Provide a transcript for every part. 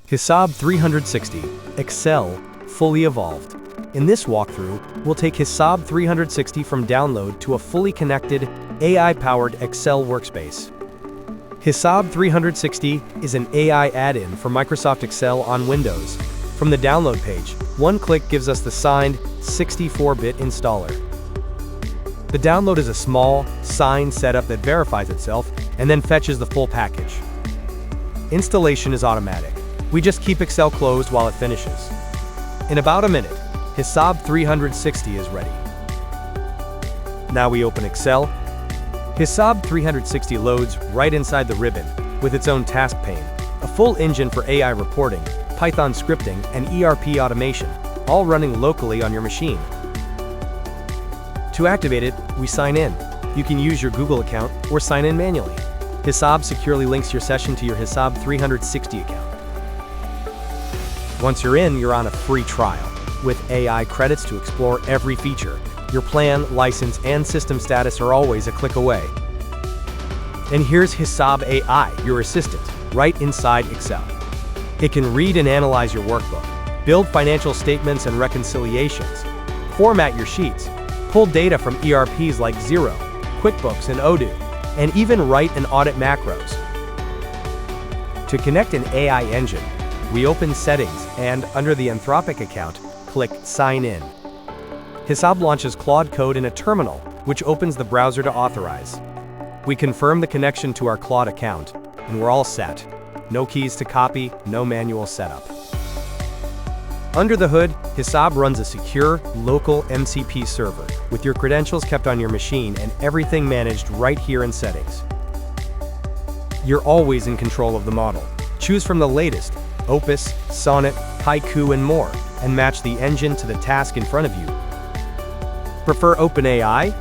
HISAB 360, Excel, fully evolved. In this walkthrough, we'll take HISAB 360 from download to a fully connected, AI-powered Excel workspace. HISAB 360 is an AI add-in for Microsoft Excel on Windows. From the download page, one click gives us the signed 64-bit installer. The download is a small, signed setup that verifies itself and then fetches the full package. Installation is automatic. We just keep Excel closed while it finishes. In about a minute, HISAB 360 is ready. Now we open Excel. HISAB 360 loads right inside the ribbon with its own task pane, a full engine for AI reporting, Python scripting, and ERP automation, all running locally on your machine. To activate it, we sign in. You can use your Google account or sign in manually. HISAB securely links your session to your HISAB 360 account. Once you're in, you're on a free trial, with AI credits to explore every feature. Your plan, license, and system status are always a click away. And here's HISAB AI, your assistant, right inside Excel. It can read and analyze your workbook, build financial statements and reconciliations, format your sheets, pull data from ERPs like Xero, QuickBooks and Odoo, and even write and audit macros. To connect an AI engine, we open Settings and, under the Anthropic account, click Sign In. HISAB launches Claude Code in a terminal, which opens the browser to authorize. We confirm the connection to our Claude account, and we're all set. No keys to copy, no manual setup. Under the hood, HISAB runs a secure, local MCP server, with your credentials kept on your machine and everything managed right here in Settings. You're always in control of the model. Choose from the latest, Opus, Sonnet, Haiku, and more, and match the engine to the task in front of you. Prefer OpenAI?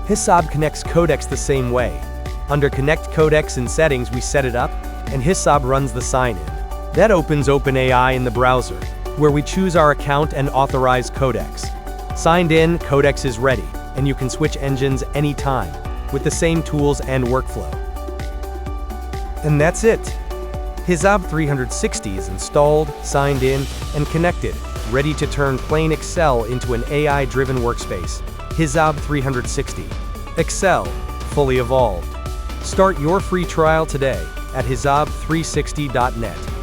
HISAB connects Codex the same way. Under Connect Codex in Settings, we set it up, and HISAB runs the sign-in. That opens OpenAI in the browser, where we choose our account and authorize Codex. Signed in, Codex is ready, and you can switch engines anytime, with the same tools and workflow. And that's it. HISAB 360 is installed, signed in, and connected, ready to turn plain Excel into an AI-driven workspace. HISAB 360. Excel, fully evolved. Start your free trial today at hisab360.net.